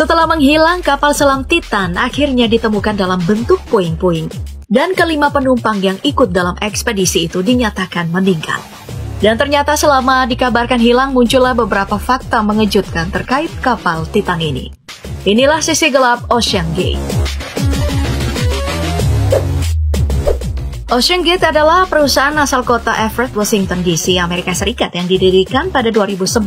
Setelah menghilang, kapal selam Titan akhirnya ditemukan dalam bentuk puing-puing. Dan kelima penumpang yang ikut dalam ekspedisi itu dinyatakan meninggal. Dan ternyata selama dikabarkan hilang, muncullah beberapa fakta mengejutkan terkait kapal Titan ini. Inilah sisi gelap Ocean Gate. Ocean Gate adalah perusahaan asal kota Everett, Washington DC, Amerika Serikat yang didirikan pada 2019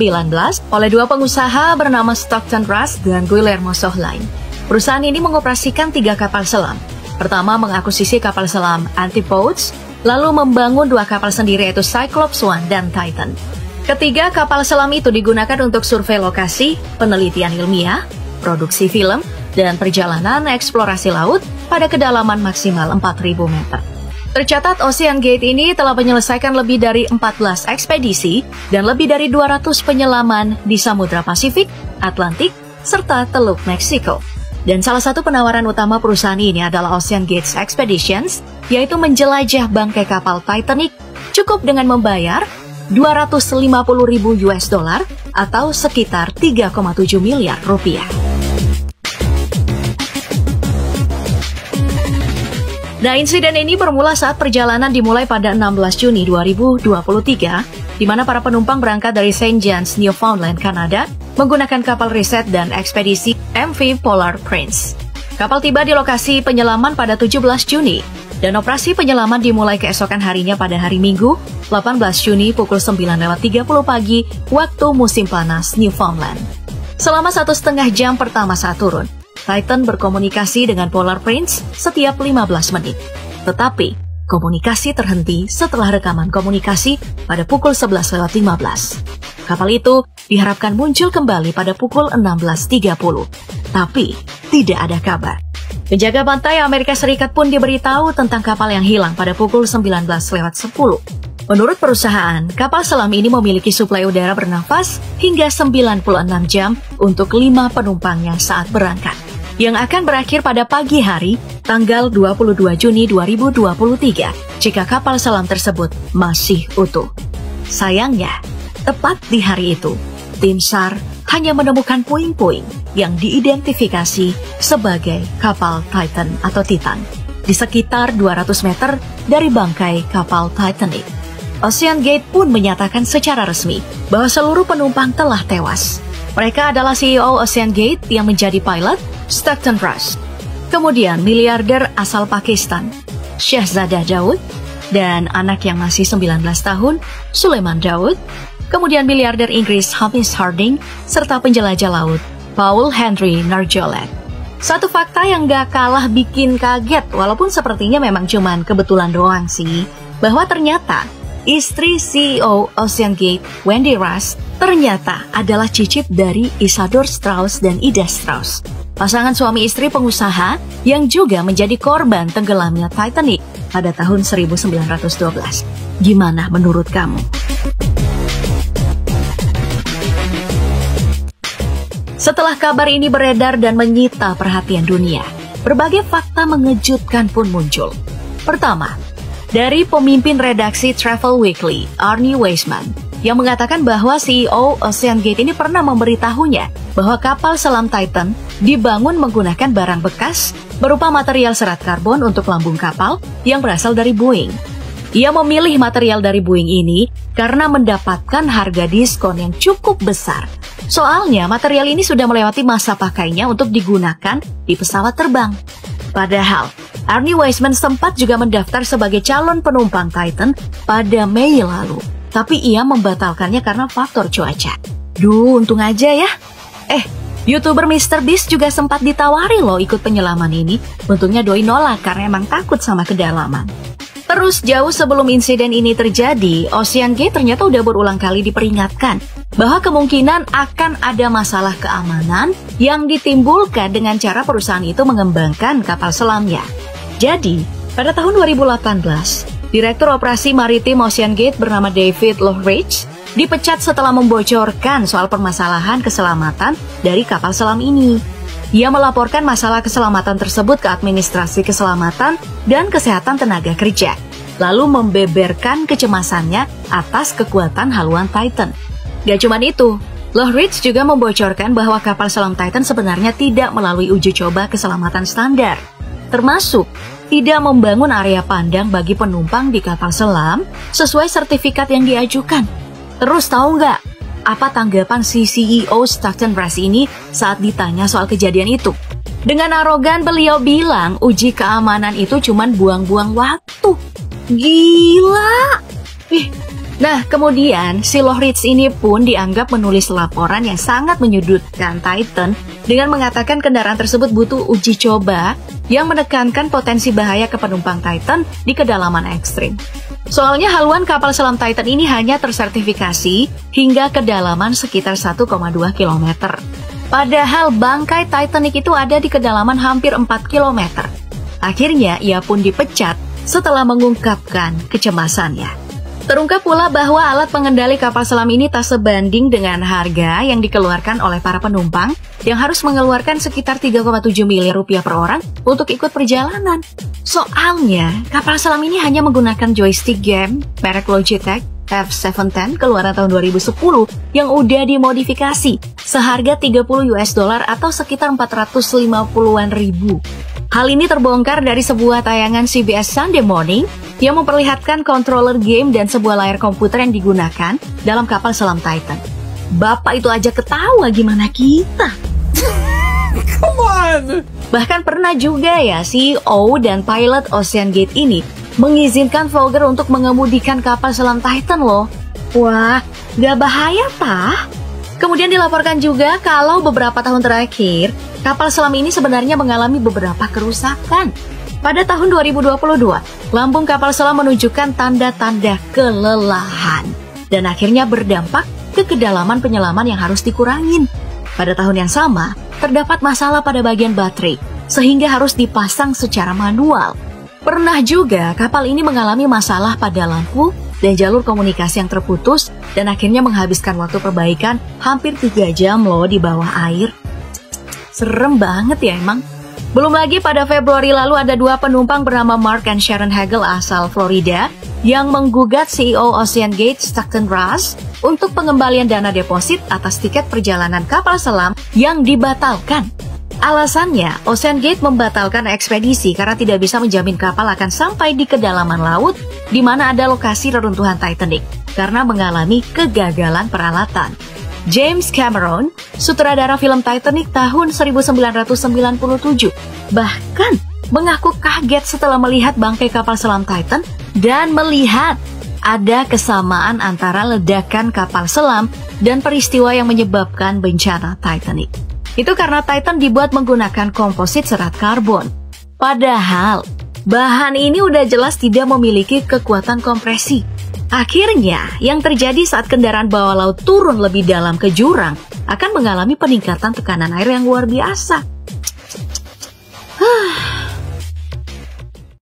oleh dua pengusaha bernama Stockton Rush dan Guillermo Sohlein. Perusahaan ini mengoperasikan 3 kapal selam. Pertama, mengakuisisi kapal selam Antipodes, lalu membangun 2 kapal sendiri yaitu Cyclops One dan Titan. Ketiga, kapal selam itu digunakan untuk survei lokasi, penelitian ilmiah, produksi film, dan perjalanan eksplorasi laut pada kedalaman maksimal 4.000 meter. Tercatat Ocean Gate ini telah menyelesaikan lebih dari 14 ekspedisi dan lebih dari 200 penyelaman di Samudra Pasifik, Atlantik, serta Teluk Meksiko. Dan salah satu penawaran utama perusahaan ini adalah Ocean Gate Expeditions, yaitu menjelajah bangkai kapal Titanic cukup dengan membayar $250.000 atau sekitar 3,7 miliar rupiah. Nah, insiden ini bermula saat perjalanan dimulai pada 16 Juni 2023, di mana para penumpang berangkat dari St. John's, Newfoundland, Kanada, menggunakan kapal riset dan ekspedisi MV Polar Prince. Kapal tiba di lokasi penyelaman pada 17 Juni, dan operasi penyelaman dimulai keesokan harinya pada hari Minggu, 18 Juni pukul 9.30 pagi, waktu musim panas Newfoundland. Selama 1,5 jam pertama saat turun, Titan berkomunikasi dengan Polar Prince setiap 15 menit. Tetapi, komunikasi terhenti setelah rekaman komunikasi pada pukul 11.15. Kapal itu diharapkan muncul kembali pada pukul 16.30. Tapi, tidak ada kabar. Penjaga pantai Amerika Serikat pun diberitahu tentang kapal yang hilang pada pukul 19.10. Menurut perusahaan, kapal selam ini memiliki suplai udara bernafas hingga 96 jam untuk 5 penumpangnya saat berangkat, yang akan berakhir pada pagi hari tanggal 22 Juni 2023 jika kapal selam tersebut masih utuh. Sayangnya, tepat di hari itu, tim SAR hanya menemukan puing-puing yang diidentifikasi sebagai kapal Titan atau Titan di sekitar 200 meter dari bangkai kapal Titanic. Ocean Gate pun menyatakan secara resmi bahwa seluruh penumpang telah tewas. Mereka adalah CEO Ocean Gate yang menjadi pilot, Stockton Rush. Kemudian miliarder asal Pakistan, Shehzada Daud, dan anak yang masih 19 tahun, Sulaiman Daud. Kemudian miliarder Inggris Hamish Harding, serta penjelajah laut, Paul Henry Narjolet. Satu fakta yang gak kalah bikin kaget, walaupun sepertinya memang cuman kebetulan doang sih, bahwa ternyata istri CEO Ocean Gate, Wendy Rush, ternyata adalah cicit dari Isadore Strauss dan Ida Strauss, pasangan suami istri pengusaha yang juga menjadi korban tenggelamnya Titanic pada tahun 1912. Gimana menurut kamu? Setelah kabar ini beredar dan menyita perhatian dunia, berbagai fakta mengejutkan pun muncul. Pertama, dari pemimpin redaksi Travel Weekly, Arnie Weisman, yang mengatakan bahwa CEO Ocean Gate ini pernah memberitahunya bahwa kapal selam Titan dibangun menggunakan barang bekas berupa material serat karbon untuk lambung kapal yang berasal dari Boeing. Ia memilih material dari Boeing ini karena mendapatkan harga diskon yang cukup besar. Soalnya material ini sudah melewati masa pakainya untuk digunakan di pesawat terbang. Padahal, Arnie Weisman sempat juga mendaftar sebagai calon penumpang Titan pada Mei lalu. Tapi ia membatalkannya karena faktor cuaca. Duh, untung aja ya. YouTuber MrBeast juga sempat ditawari loh ikut penyelaman ini. Untungnya doi nolak karena emang takut sama kedalaman. Terus jauh sebelum insiden ini terjadi, Ocean Gate ternyata udah berulang kali diperingatkan bahwa kemungkinan akan ada masalah keamanan yang ditimbulkan dengan cara perusahaan itu mengembangkan kapal selamnya. Jadi, pada tahun 2018, Direktur Operasi Maritim Ocean Gate bernama David Lohridge dipecat setelah membocorkan soal permasalahan keselamatan dari kapal selam ini. Ia melaporkan masalah keselamatan tersebut ke Administrasi Keselamatan dan Kesehatan Tenaga Kerja, lalu membeberkan kecemasannya atas kekuatan haluan Titan. Gak cuma itu, Lockheed juga membocorkan bahwa kapal selam Titan sebenarnya tidak melalui uji coba keselamatan standar, termasuk tidak membangun area pandang bagi penumpang di kapal selam sesuai sertifikat yang diajukan. Terus tahu nggak apa tanggapan si CEO Stockton Rush ini saat ditanya soal kejadian itu? Dengan arogan beliau bilang uji keamanan itu cuman buang-buang waktu. Gila! Nah, kemudian si Lockheed ini pun dianggap menulis laporan yang sangat menyudutkan Titan dengan mengatakan kendaraan tersebut butuh uji coba yang menekankan potensi bahaya ke penumpang Titan di kedalaman ekstrim. Soalnya haluan kapal selam Titan ini hanya tersertifikasi hingga kedalaman sekitar 1,2 km. Padahal bangkai Titanic itu ada di kedalaman hampir 4 km. Akhirnya ia pun dipecat setelah mengungkapkan kecemasannya. Terungkap pula bahwa alat pengendali kapal selam ini tak sebanding dengan harga yang dikeluarkan oleh para penumpang yang harus mengeluarkan sekitar 3,7 miliar rupiah per orang untuk ikut perjalanan. Soalnya, kapal selam ini hanya menggunakan joystick game merek Logitech F710 keluaran tahun 2010 yang udah dimodifikasi seharga 30 US dollar atau sekitar 450-an ribu. Hal ini terbongkar dari sebuah tayangan CBS Sunday Morning yang memperlihatkan controller game dan sebuah layar komputer yang digunakan dalam kapal selam Titan. Bapak itu aja ketawa, gimana kita? Come on! Bahkan pernah juga ya CEO dan pilot Ocean Gate ini mengizinkan Vogger untuk mengemudikan kapal selam Titan loh. Wah, gak bahaya tah? Kemudian dilaporkan juga kalau beberapa tahun terakhir, kapal selam ini sebenarnya mengalami beberapa kerusakan. Pada tahun 2022, lambung kapal selam menunjukkan tanda-tanda kelelahan dan akhirnya berdampak ke kedalaman penyelaman yang harus dikurangin. Pada tahun yang sama, terdapat masalah pada bagian baterai sehingga harus dipasang secara manual. Pernah juga kapal ini mengalami masalah pada lampu dan jalur komunikasi yang terputus dan akhirnya menghabiskan waktu perbaikan hampir 3 jam loh di bawah air. Serem banget ya emang. Belum lagi pada Februari lalu ada 2 penumpang bernama Mark dan Sharon Hagel asal Florida yang menggugat CEO Ocean Gate Stockton Rush untuk pengembalian dana deposit atas tiket perjalanan kapal selam yang dibatalkan. Alasannya, Ocean Gate membatalkan ekspedisi karena tidak bisa menjamin kapal akan sampai di kedalaman laut di mana ada lokasi reruntuhan Titanic karena mengalami kegagalan peralatan. James Cameron, sutradara film Titanic tahun 1997, bahkan mengaku kaget setelah melihat bangkai kapal selam Titan dan melihat ada kesamaan antara ledakan kapal selam dan peristiwa yang menyebabkan bencana Titanic. Itu karena Titan dibuat menggunakan komposit serat karbon. Padahal, bahan ini udah jelas tidak memiliki kekuatan kompresi. Akhirnya, yang terjadi saat kendaraan bawah laut turun lebih dalam ke jurang akan mengalami peningkatan tekanan air yang luar biasa.